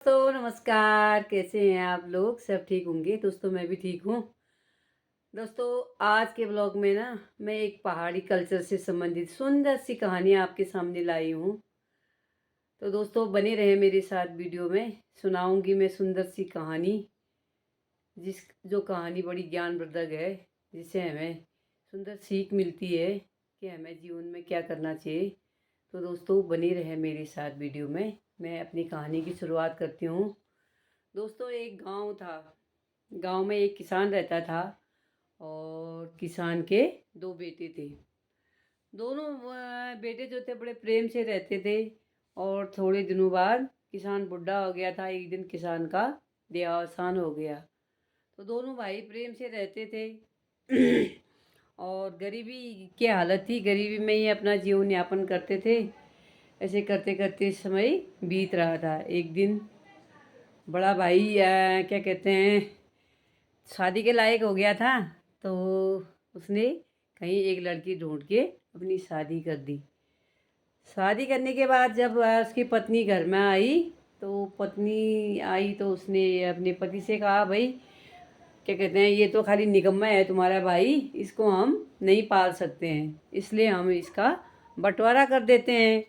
तो नमस्कार, कैसे हैं आप लोग? सब ठीक होंगे। दोस्तों मैं भी ठीक हूँ। दोस्तों आज के ब्लॉग में ना मैं एक पहाड़ी कल्चर से संबंधित सुंदर सी कहानी आपके सामने लाई हूँ। तो दोस्तों बने रहे मेरे साथ। वीडियो में सुनाऊंगी मैं सुंदर सी कहानी, जो कहानी बड़ी ज्ञानवर्धक है, जिससे हमें सुंदर सीख मिलती है कि हमें जीवन में क्या करना चाहिए। तो दोस्तों बने रहे मेरे साथ वीडियो में। मैं अपनी कहानी की शुरुआत करती हूँ। दोस्तों एक गांव था। गांव में एक किसान रहता था और किसान के दो बेटे थे। दोनों बेटे जो थे बड़े प्रेम से रहते थे। और थोड़े दिनों बाद किसान बुढ़ा हो गया था। एक दिन किसान का देहावसान हो गया। तो दोनों भाई प्रेम से रहते थे और गरीबी की हालत थी। गरीबी में ही अपना जीवन यापन करते थे। ऐसे करते करते समय बीत रहा था। एक दिन बड़ा भाई क्या कहते हैं, शादी के लायक हो गया था। तो उसने कहीं एक लड़की ढूंढ के अपनी शादी कर दी। शादी करने के बाद जब उसकी पत्नी घर में आई, तो पत्नी आई तो उसने अपने पति से कहा, भाई क्या कहते हैं, ये तो खाली निकम्मा है तुम्हारा भाई, इसको हम नहीं पाल सकते हैं, इसलिए हम इसका बंटवारा कर देते हैं।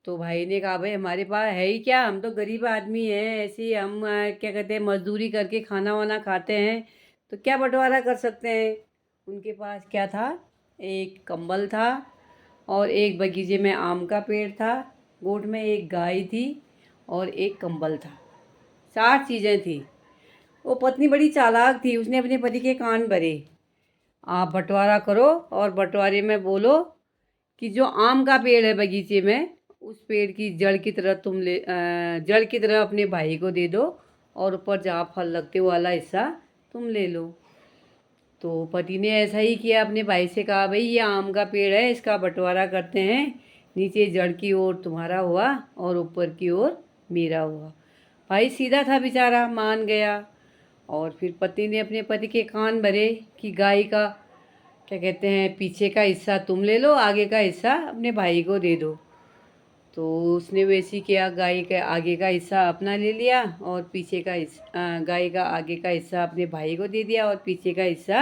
तो भाई ने कहा, भाई हमारे पास है ही क्या, हम तो गरीब आदमी हैं, ऐसे ही हम क्या कहते हैं मजदूरी करके खाना वाना खाते हैं, तो क्या बंटवारा कर सकते हैं। उनके पास क्या था, एक कंबल था और एक बगीचे में आम का पेड़ था, गोट में एक गाय थी और एक कंबल था। 4 चीज़ें थी। वो पत्नी बड़ी चालाक थी। उसने अपने पति के कान भरे, आप बंटवारा करो और बंटवारे में बोलो कि जो आम का पेड़ है बगीचे में, उस पेड़ की जड़ की तरह जड़ की तरह अपने भाई को दे दो और ऊपर जहाँ फल लगते वो वाला हिस्सा तुम ले लो। तो पति ने ऐसा ही किया। अपने भाई से कहा, भाई ये आम का पेड़ है, इसका बंटवारा करते हैं, नीचे जड़ की ओर तुम्हारा हुआ और ऊपर की ओर मेरा हुआ। भाई सीधा था बेचारा, मान गया। और फिर पति ने अपने पति के कान भरे कि गाय का क्या कहते हैं पीछे का हिस्सा तुम ले लो, आगे का हिस्सा अपने भाई को दे दो। तो उसने वैसे ही किया, गाय के आगे का हिस्सा अपना ले लिया और पीछे का हिस्सा, गाय का आगे का हिस्सा अपने भाई को दे दिया और पीछे का हिस्सा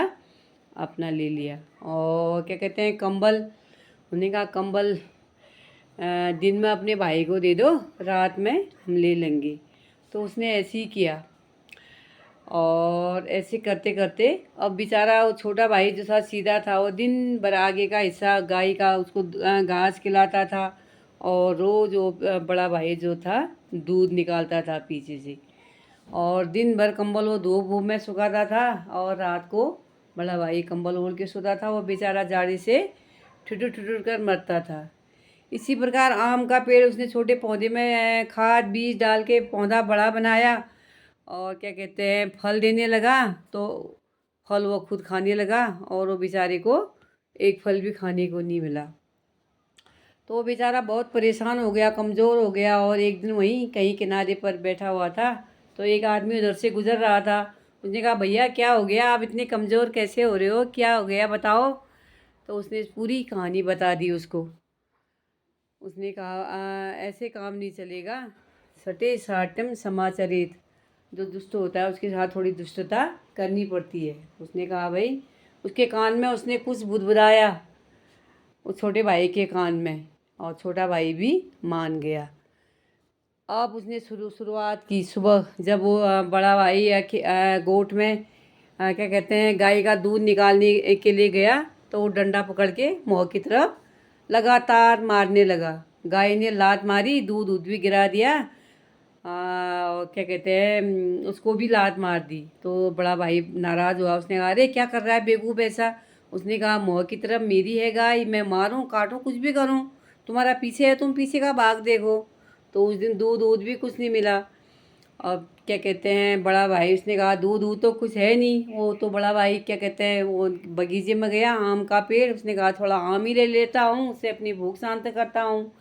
अपना ले लिया। और क्या कहते हैं कंबल, उन्होंने कहा कंबल दिन में अपने भाई को दे दो, रात में हम ले लेंगे। तो उसने ऐसे ही किया। और ऐसे करते करते अब बेचारा वो छोटा भाई जो था सीधा था, वो दिन भर आगे का हिस्सा गाय का उसको घास खिलाता था और रोज़ वो बड़ा भाई जो था दूध निकालता था पीछे से। और दिन भर कंबल वो धूप वूप में सुखाता था और रात को बड़ा भाई कंबल ओढ़ के सोता था। वो बेचारा जाड़े से ठिठुर ठिठुर कर मरता था। इसी प्रकार आम का पेड़ उसने छोटे पौधे में खाद बीज डाल के पौधा बड़ा बनाया और क्या कहते हैं फल देने लगा। तो फल वो खुद खाने लगा और वो बेचारे को एक फल भी खाने को नहीं मिला। तो वो बेचारा बहुत परेशान हो गया, कमज़ोर हो गया। और एक दिन वहीं कहीं किनारे पर बैठा हुआ था, तो एक आदमी उधर से गुजर रहा था। उसने कहा, भैया क्या हो गया, आप इतने कमज़ोर कैसे हो रहे हो, क्या हो गया बताओ। तो उसने पूरी कहानी बता दी उसको। उसने कहा, ऐसे काम नहीं चलेगा, सटे साटम समाचरित, जो दुष्ट होता है उसके साथ थोड़ी दुष्टता करनी पड़ती है। उसने कहा, भाई उसके कान में उसने कुछ बुदबुदाया उस छोटे भाई के कान में, और छोटा भाई भी मान गया। अब उसने शुरुआत की। सुबह जब वो बड़ा भाई गोट में क्या कहते हैं गाय का दूध निकालने के लिए गया, तो वो डंडा पकड़ के मुँह की तरफ लगातार मारने लगा। गाय ने लात मारी, दूध दूध भी गिरा दिया। और क्या कहते हैं उसको भी लात मार दी। तो बड़ा भाई नाराज़ हुआ। उसने कहा, अरे क्या कर रहा है बेवकूफ़ ऐसा। उसने कहा, मुँह की तरफ मेरी है गाय, मैं मारूं काटूं कुछ भी करूं, तुम्हारा पीछे है, तुम पीछे का भाग देखो। तो उस दिन दूध दूध भी कुछ नहीं मिला। अब क्या कहते हैं बड़ा भाई उसने कहा, दूध दूध तो कुछ है नहीं। वो तो बड़ा भाई क्या कहते हैं वो बगीचे में गया, आम का पेड़, उसने कहा थोड़ा आम ही ले लेता हूँ, उससे अपनी भूख शांत करता हूँ।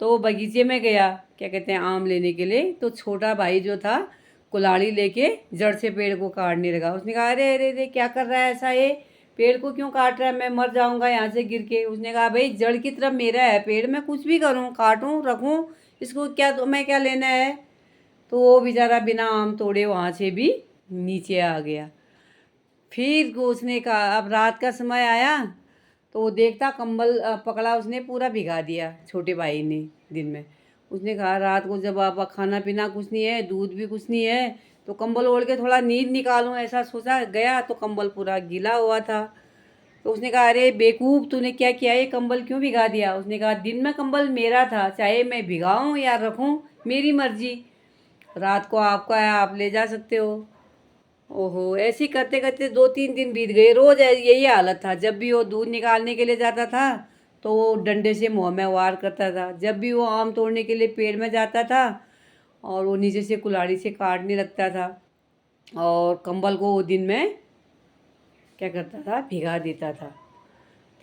तो वो बगीचे में गया क्या कहते हैं आम लेने के लिए। तो छोटा भाई जो था कुल्हाड़ी लेके जड़ से पेड़ को काटने लगा। उसने कहा, अरे अरे अरे क्या कर रहा है ऐसा, ये पेड़ को क्यों काट रहा है, मैं मर जाऊंगा यहाँ से गिर के। उसने कहा, भाई जड़ की तरफ मेरा है पेड़, मैं कुछ भी करूँ, काटूँ रखूँ, इसको क्या, तो मैं क्या लेना है। तो वो बेचारा बिना आम तोड़े वहाँ से भी नीचे आ गया। फिर उसने कहा, अब रात का समय आया तो वो देखता कंबल पकड़ा, उसने पूरा भिगा दिया छोटे भाई ने दिन में। उसने कहा रात को जब आप खाना पीना कुछ नहीं है, दूध भी कुछ नहीं है, तो कंबल ओढ़ के थोड़ा नींद निकालूं, ऐसा सोचा। गया तो कंबल पूरा गीला हुआ था। तो उसने कहा अरे बेवकूफ़, तूने क्या किया, ये कंबल क्यों भिगा दिया? उसने कहा दिन में कंबल मेरा था, चाहे मैं भिगाऊं या रखूं मेरी मर्जी, रात को आपका है, आप ले जा सकते हो। ओहो, ऐसे ही करते करते 2-3 दिन बीत गए। रोज़ यही हालत था। जब भी वो दूध निकालने के लिए जाता था तो वो डंडे से मुँह में वार करता था। जब भी वो आम तोड़ने के लिए पेड़ में जाता था और वो नीचे से कुल्हाड़ी से काटने लगता था, और कंबल को वो दिन में क्या करता था, भिगा देता था।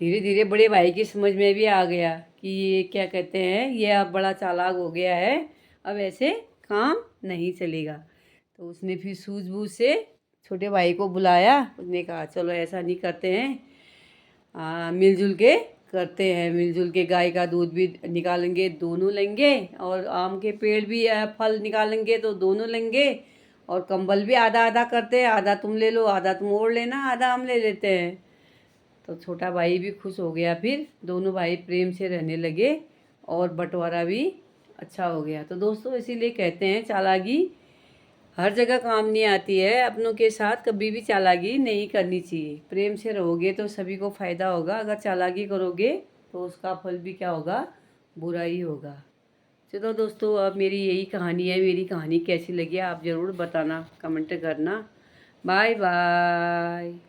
धीरे धीरे बड़े भाई की समझ में भी आ गया कि ये क्या कहते हैं, ये अब बड़ा चालाक हो गया है, अब ऐसे काम नहीं चलेगा। तो उसने फिर सूझबूझ से छोटे भाई को बुलाया। उसने कहा चलो ऐसा नहीं करते हैं, मिलजुल के करते हैं, मिलजुल के गाय का दूध भी निकालेंगे, दोनों लेंगे, और आम के पेड़ भी फल निकालेंगे तो दोनों लेंगे, और कंबल भी आधा आधा करते हैं, आधा तुम ले लो, आधा तुम ओढ़ लेना, आधा हम ले लेते हैं। तो छोटा भाई भी खुश हो गया। फिर दोनों भाई प्रेम से रहने लगे और बंटवारा भी अच्छा हो गया। तो दोस्तों इसीलिए कहते हैं चालाकी हर जगह काम नहीं आती है, अपनों के साथ कभी भी चालाकी नहीं करनी चाहिए। प्रेम से रहोगे तो सभी को फ़ायदा होगा, अगर चालाकी करोगे तो उसका फल भी क्या होगा, बुरा ही होगा। चलो दोस्तों, अब मेरी यही कहानी है। मेरी कहानी कैसी लगी आप ज़रूर बताना, कमेंट करना। Bye bye.